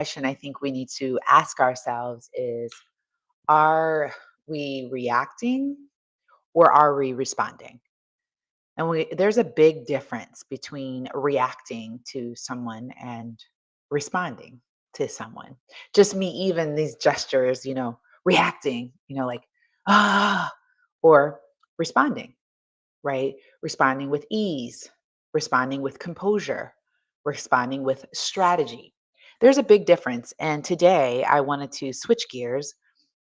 Question I think we need to ask ourselves is, are we reacting or are we responding? And there's a big difference between reacting to someone and responding to someone. Just me, even these gestures, reacting, like, ah, or responding, right? Responding with ease, responding with composure, responding with strategy. There's a big difference. And today I wanted to switch gears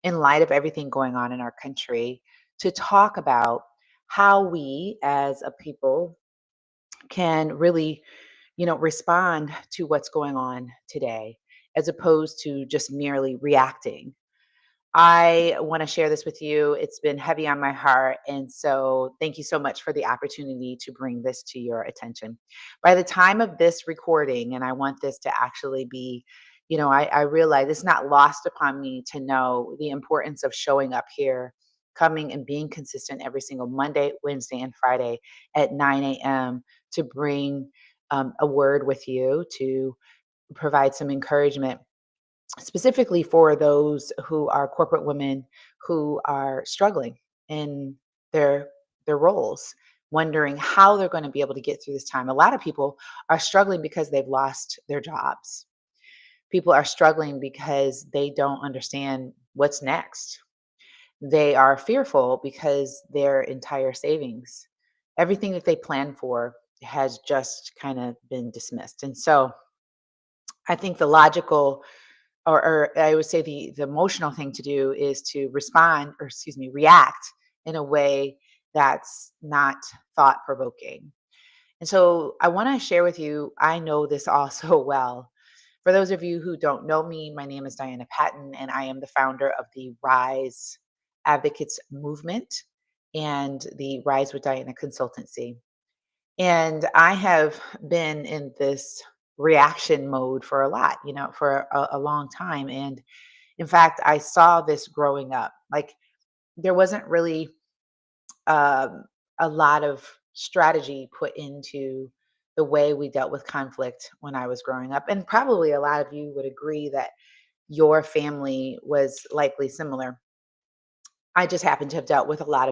in light of everything going on in our country to talk about how we as a people can really, respond to what's going on today as opposed to just merely reacting. I want to share this with you. It's been heavy on my heart. And so, thank you so much for the opportunity to bring this to your attention. By the time of this recording, and I want this to actually be, I realize it's not lost upon me to know the importance of showing up here, coming and being consistent every single Monday, Wednesday, and Friday at 9 a.m. to bring a word with you, to provide some encouragement specifically for those who are corporate women who are struggling in their their roles, wondering how they're going to be able to get through this time. A lot of people are struggling because they've lost their jobs. People are struggling because they don't understand what's next. They are fearful because their entire savings, everything that they planned for, has just kind of been dismissed. And so I think the logical, or I would say the emotional thing to do is to respond, or excuse me, react in a way that's not thought provoking. And so I want to share with you, I know this all so well. For those of you who don't know me, my name is Diana Patton, and I am the founder of the Rise Advocates Movement and the Rise with Diana consultancy. And I have been in this reaction mode for a lot, for a long time. And in fact, I saw this growing up. Like, there wasn't really um, a lot of strategy put into the way we dealt with conflict when I was growing up. And probably a lot of you would agree that your family was likely similar. I just happened to have dealt with a lot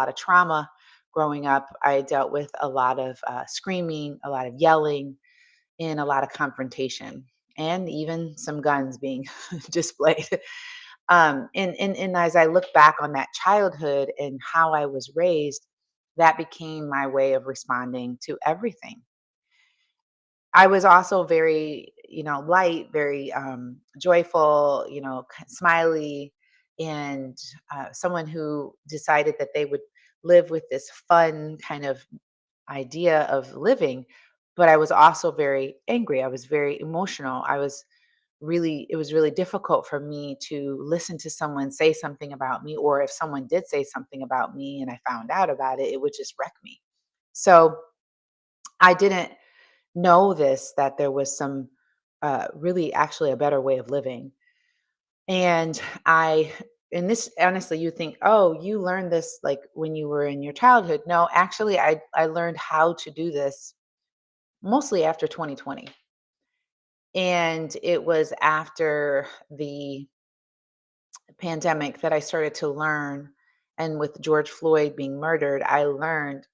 of trauma growing up. I dealt with a lot of screaming, a lot of yelling, and a lot of confrontation, and even some guns being displayed. And as I look back on that childhood and how I was raised, that became my way of responding to everything. I was also very, light, very joyful, smiley, and someone who decided that they would live with this fun kind of idea of living. But I was also very angry. I was very emotional. It was really difficult for me to listen to someone say something about me, or if someone did say something about me and I found out about it, it would just wreck me. So I didn't know this, that there was some really actually a better way of living. And and this, honestly, you think, oh, you learned this like when you were in your childhood. No, actually, I learned how to do this mostly after 2020. And it was after the pandemic that I started to learn. And with George Floyd being murdered, I learned,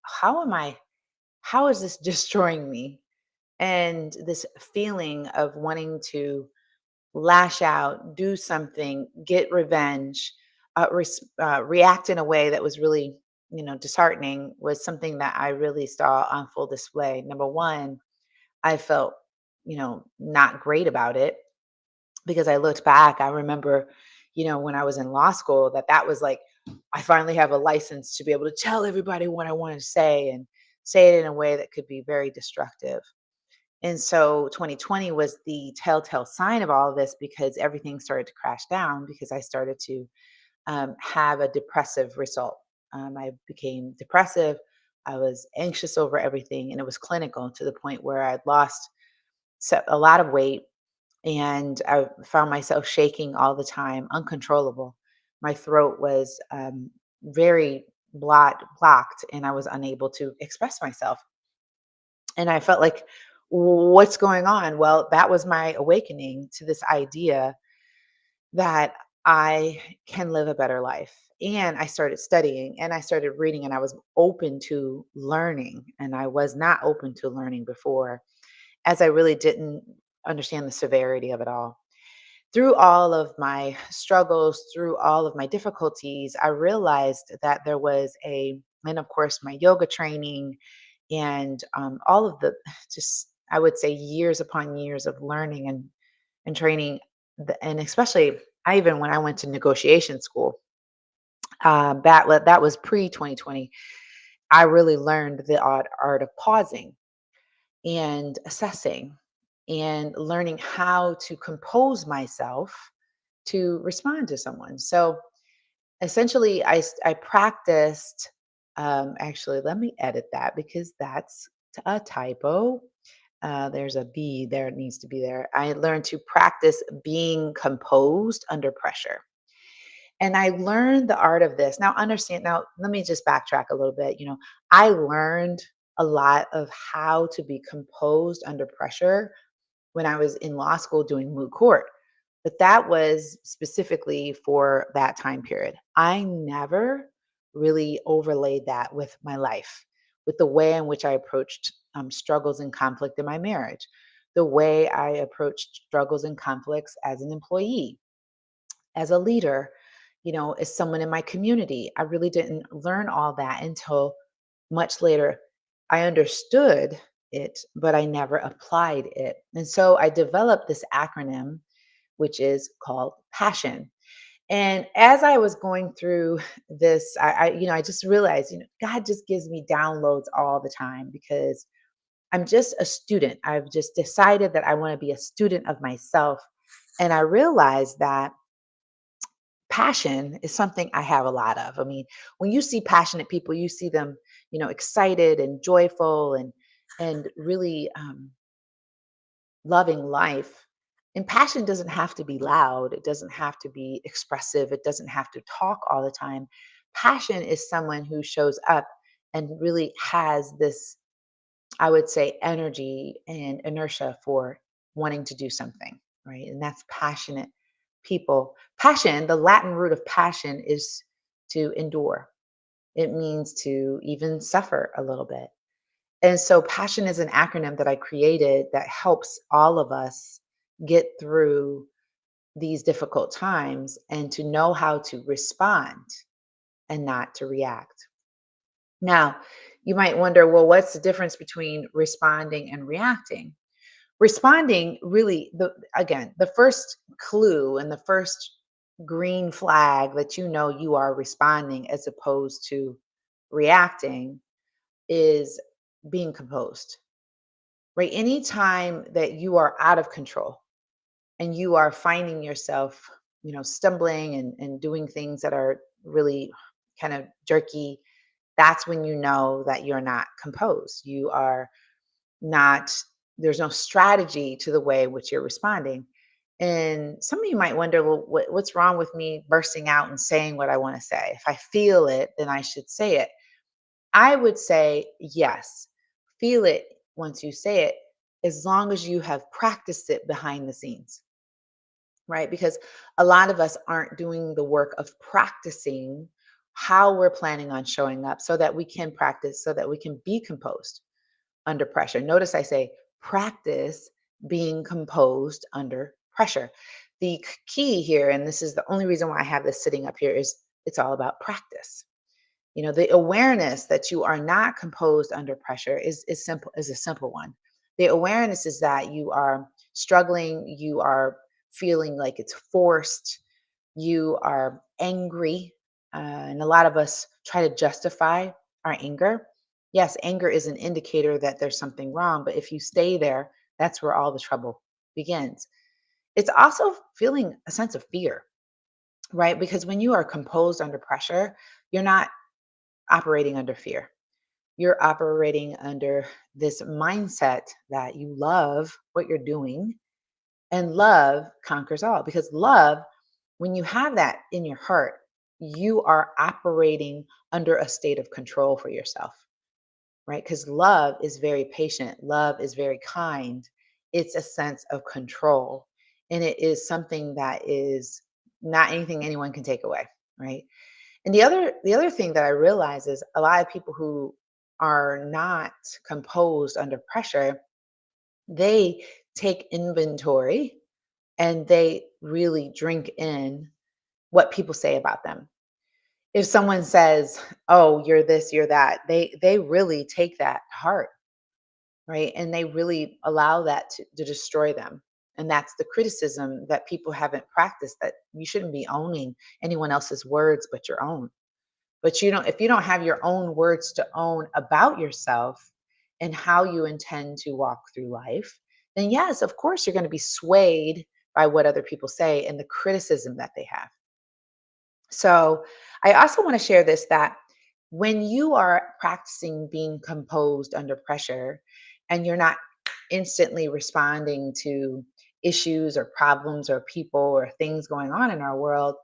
how am I, how is this destroying me? And this feeling of wanting to lash out, do something, get revenge, react in a way that was really, disheartening, was something that I really saw on full display. Number one, I felt, not great about it, because I looked back. I remember, when I was in law school, that was like, I finally have a license to be able to tell everybody what I want to say, and say it in a way that could be very destructive. And so 2020 was the telltale sign of all of this, because everything started to crash down, because I started to have a depressive result. I became depressive. I was anxious over everything, and it was clinical to the point where I'd lost a lot of weight, and I found myself shaking all the time, uncontrollable. My throat was very blocked, and I was unable to express myself. And I felt like What's going on? Well, that was my awakening to this idea that I can live a better life. And I started studying and I started reading and I was open to learning. And I was not open to learning before, as I really didn't understand the severity of it all. Through all of my struggles, through all of my difficulties, I realized that there was and of course, my yoga training and all of the just, I would say, years upon years of learning and training, and especially when I went to negotiation school, that was pre 2020. I really learned the odd art of pausing and assessing and learning how to compose myself to respond to someone. So essentially, I practiced. Actually, let me edit that because that's a typo. There's a B there. It needs to be there. I learned to practice being composed under pressure. And I learned the art of this. Now, understand, now, let me just backtrack a little bit. I learned a lot of how to be composed under pressure when I was in law school doing moot court. But that was specifically for that time period. I never really overlaid that with my life, with the way in which I approached struggles and conflict in my marriage, the way I approached struggles and conflicts as an employee, as a leader, as someone in my community. I really didn't learn all that until much later. I understood it, but I never applied it. And so I developed this acronym, which is called PASSION. And as I was going through this, I just realized, God just gives me downloads all the time because I'm just a student. I've just decided that I want to be a student of myself. And I realized that passion is something I have a lot of. I mean, when you see passionate people, you see them, excited and joyful and really loving life. And passion doesn't have to be loud. It doesn't have to be expressive. It doesn't have to talk all the time. Passion is someone who shows up and really has this, I would say, energy and inertia for wanting to do something, right? And that's passionate people. Passion, the Latin root of passion is to endure. It means to even suffer a little bit. And so passion is an acronym that I created that helps all of us get through these difficult times and to know how to respond and not to react. Now, you might wonder, well, what's the difference between responding and reacting? Responding really, the first clue and the first green flag that you are responding as opposed to reacting is being composed, right? Anytime that you are out of control and you are finding yourself, stumbling and doing things that are really kind of jerky, that's when you know that you're not composed. You are not, there's no strategy to the way in which you're responding. And some of you might wonder, well, what's wrong with me bursting out and saying what I want to say? If I feel it, then I should say it. I would say yes, feel it once you say it, as long as you have practiced it behind the scenes, right? Because a lot of us aren't doing the work of practicing how we're planning on showing up so that we can practice, so that we can be composed under pressure. Notice I say practice being composed under pressure. The key here, and this is the only reason why I have this sitting up here, is it's all about practice. The awareness that you are not composed under pressure is a simple one. The awareness is that you are struggling, you are feeling like it's forced, you are angry, and a lot of us try to justify our anger. Yes, anger is an indicator that there's something wrong, but if you stay there, that's where all the trouble begins. It's also feeling a sense of fear, right? Because when you are composed under pressure, you're not operating under fear. You're operating under this mindset that you love what you're doing and love conquers all. Because love, when you have that in your heart, you are operating under a state of control for yourself. right? Because love is very patient, love is very kind. It's a sense of control. And it is something that is not anything anyone can take away, right? And the other thing that I realize is a lot of people who are not composed under pressure, they take inventory and they really drink in what people say about them. If someone says, "Oh, you're this, you're that," they really take that to heart, right? And they really allow that to destroy them. And that's the criticism that people haven't practiced, that you shouldn't be owning anyone else's words but your own. But you don't if you don't have your own words to own about yourself and how you intend to walk through life, then yes, of course you're going to be swayed by what other people say and the criticism that they have. So, I also want to share this, that when you are practicing being composed under pressure and you're not instantly responding to issues or problems or people or things going on in our world,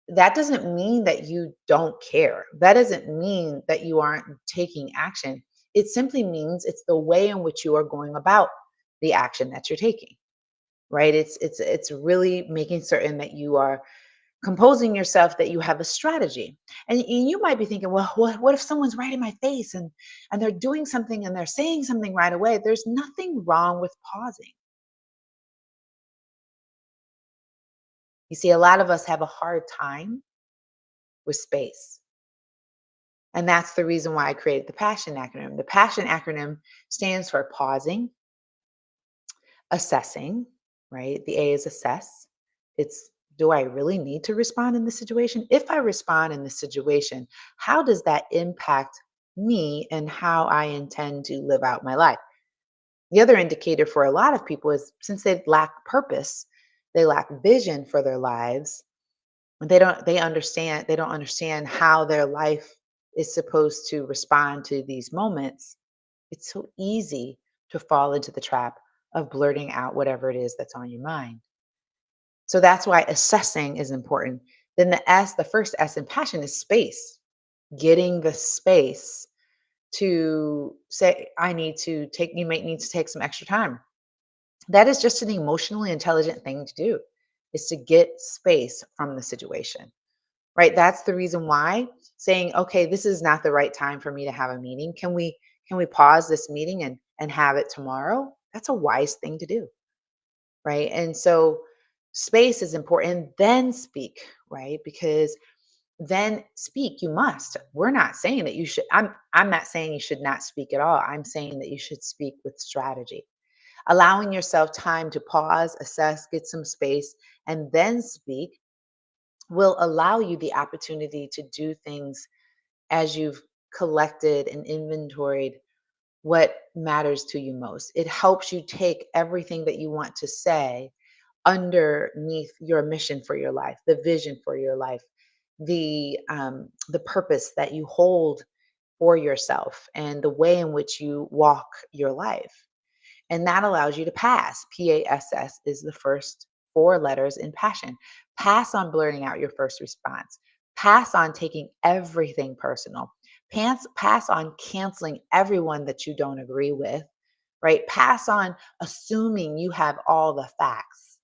that doesn't mean that you don't care. That doesn't mean that you aren't taking action. It simply means it's the way in which you are going about the action that you're taking, right? It's really making certain that you are composing yourself, that you have a strategy. And you might be thinking, well, what if someone's right in my face and they're doing something and they're saying something right away? There's nothing wrong with pausing. You see, a lot of us have a hard time with space. And that's the reason why I created the PASSION acronym. The PASSION acronym stands for pausing, assessing, right? The A is assess. It's, do I really need to respond in this situation? If I respond in this situation, how does that impact me and how I intend to live out my life? The other indicator for a lot of people is, since they lack purpose, they lack vision for their lives, they don't understand how their life is supposed to respond to these moments. It's so easy to fall into the trap of blurting out whatever it is that's on your mind. So that's why assessing is important. Then the first S in passion is space. Getting the space to say, I need to take, you might need to take some extra time. That is just an emotionally intelligent thing to do, is to get space from the situation, right? That's the reason why saying, okay, this is not the right time for me to have a meeting. Can we pause this meeting and have it tomorrow? That's a wise thing to do, right? And so space is important. And then speak, right? Because then speak, you must. We're not saying that you should, I'm not saying you should not speak at all. I'm saying that you should speak with strategy. Allowing yourself time to pause, assess, get some space, and then speak will allow you the opportunity to do things as you've collected and inventoried what matters to you most. It helps you take everything that you want to say underneath your mission for your life, the vision for your life, the purpose that you hold for yourself, and the way in which you walk your life. And that allows you to pass. PASS is the first four letters in passion. Pass on blurting out your first response. Pass on taking everything personal. Pass on canceling everyone that you don't agree with, right? Pass on assuming you have all the facts.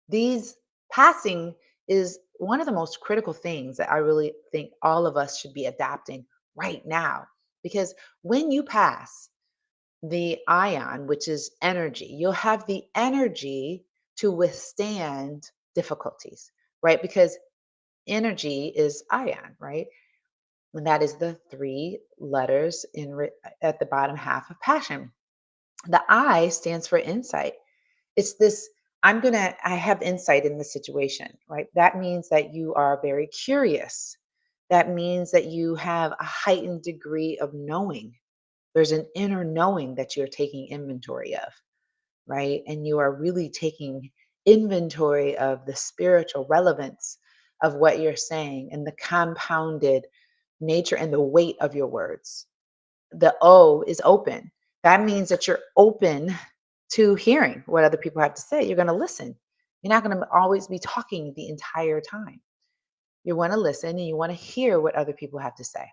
These passing is one of the most critical things that I really think all of us should be adapting right now. Because when you pass, the ion, which is energy, you'll have the energy to withstand difficulties, right? Because energy is ion, right? And that is the three letters at the bottom half of passion. The I stands for insight. It's this, I have insight in the situation, right? That means that you are very curious. That means that you have a heightened degree of knowing. There's an inner knowing that you're taking inventory of, right? And you are really taking inventory of the spiritual relevance of what you're saying and the compounded nature and the weight of your words. The O is open. That means that you're open to hearing what other people have to say. You're going to listen. You're not going to always be talking the entire time. You want to listen and you want to hear what other people have to say.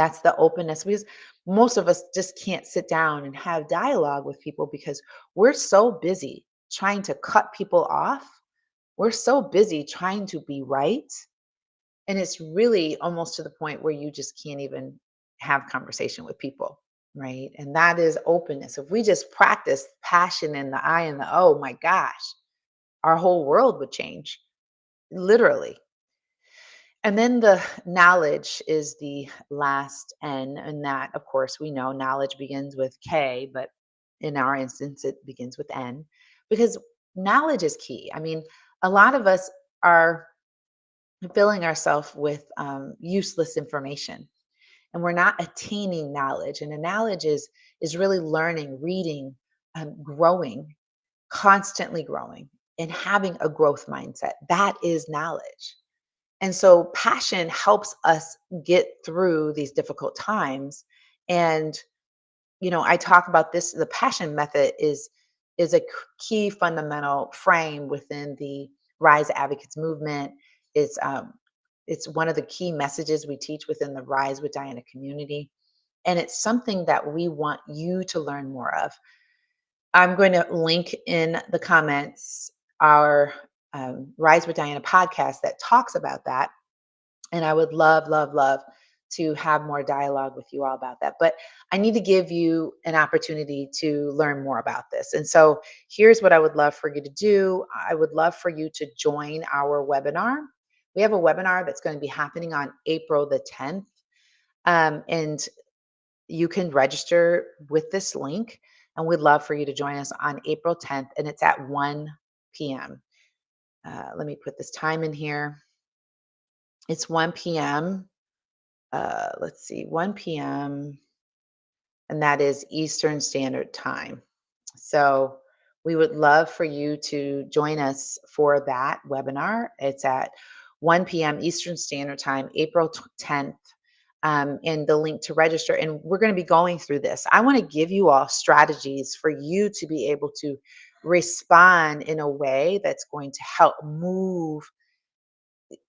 That's the openness because most of us just can't sit down and have dialogue with people because we're so busy trying to cut people off. We're so busy trying to be right. And it's really almost to the point where you just can't even have conversation with people. Right. And that is openness. If we just practice passion and the I and the oh my gosh, our whole world would change. Literally. And then the knowledge is the last N. And that, of course, we know knowledge begins with K, but in our instance, it begins with N because knowledge is key. I mean, a lot of us are filling ourselves with useless information and we're not attaining knowledge. And a knowledge is really learning, reading, growing, constantly growing, and having a growth mindset. That is knowledge. And so passion helps us get through these difficult times. And, I talk about this, the passion method is a key fundamental frame within the Rise Advocates movement. It's one of the key messages we teach within the Rise with Diana community. And it's something that we want you to learn more of. I'm going to link in the comments our Rise with Diana podcast that talks about that. And I would love, love, love to have more dialogue with you all about that. But I need to give you an opportunity to learn more about this. And so here's what I would love for you to do. I would love for you to join our webinar. We have a webinar that's going to be happening on April the 10th. And you can register with this link. And we'd love for you to join us on April 10th. And it's at 1 p.m. Let me put this time in here. It's 1 p.m. Let's see, 1 p.m. and that is Eastern Standard Time. So we would love for you to join us for that webinar. It's at 1 p.m. Eastern Standard Time, April 10th, and the link to register. And we're going to be going through this. I want to give you all strategies for you to be able to respond in a way that's going to help move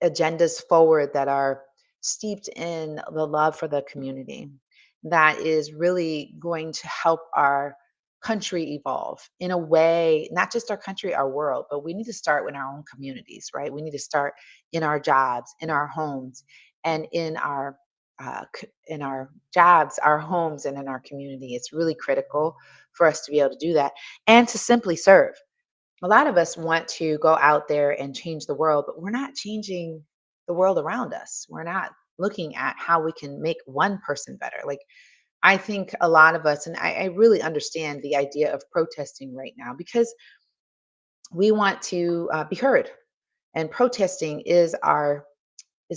agendas forward that are steeped in the love for the community that is really going to help our country evolve in a way, not just our country, our world, but we need to start in our own communities, right? We need to start in our jobs, in our homes, and in our jobs, our homes, and in our community. It's really critical for us to be able to do that and to simply serve. A lot of us want to go out there and change the world, but we're not changing the world around us. We're not looking at how we can make one person better. Like, I think a lot of us, and I really understand the idea of protesting right now because we want to be heard, and protesting is our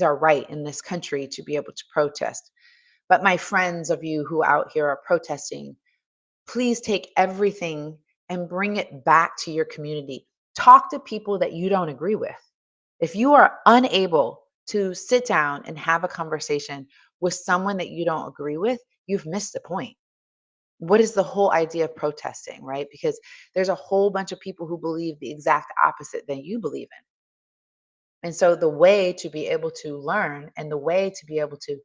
right in this country to be able to protest. But my friends of you who out here are protesting, please take everything and bring it back to your community. Talk to people that you don't agree with. If you are unable to sit down and have a conversation with someone that you don't agree with, you've missed the point. What is the whole idea of protesting, right? Because there's a whole bunch of people who believe the exact opposite than you believe in. And so the way to be able to learn and the way to be able to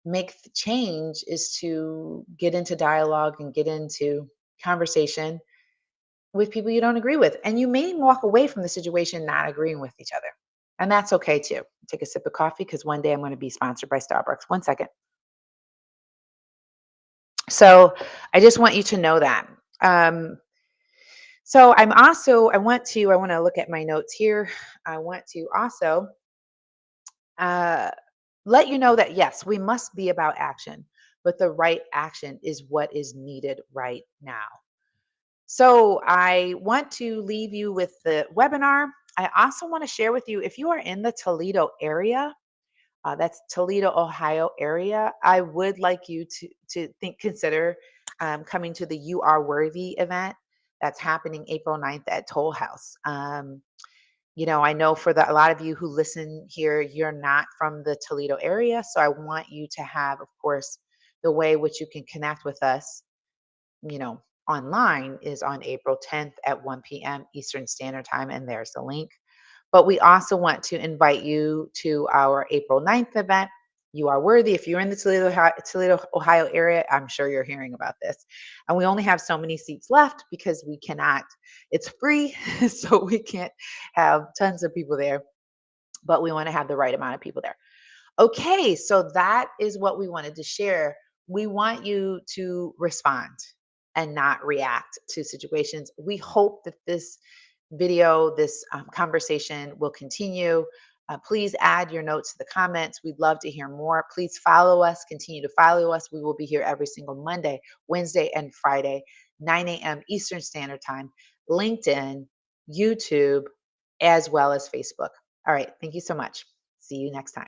make the change is to get into dialogue and get into conversation with people you don't agree with. And you may walk away from the situation not agreeing with each other. And that's okay too. Take a sip of coffee because one day I'm going to be sponsored by Starbucks. One second. So I just want you to know that. Um, so I want to look at my notes here. I want to also uh, let you know that yes, we must be about action, but the right action is what is needed right now. So I want to leave you with the webinar. I also want to share with you if you are in the Toledo area, that's Toledo, Ohio area. I would like you to consider coming to the You Are Worthy event that's happening April 9th at Toll House. I know for a lot of you who listen here, you're not from the Toledo area. So I want you to have, of course, the way which you can connect with us, you know, online is on April 10th at 1 p.m. Eastern Standard Time. And there's the link. But we also want to invite you to our April 9th event. You are worthy. If you're in the Toledo, Ohio area, I'm sure you're hearing about this. And we only have so many seats left because we cannot, it's free, so we can't have tons of people there, but we want to have the right amount of people there. Okay, so that is what we wanted to share. We want you to respond and not react to situations. We hope that this video, this conversation will continue. Please add your notes to the comments. We'd love to hear more. Please follow us, continue to follow us. We will be here every single Monday, Wednesday, and Friday, 9 a.m. Eastern Standard Time, LinkedIn, YouTube, as well as Facebook. All right, thank you so much. See you next time.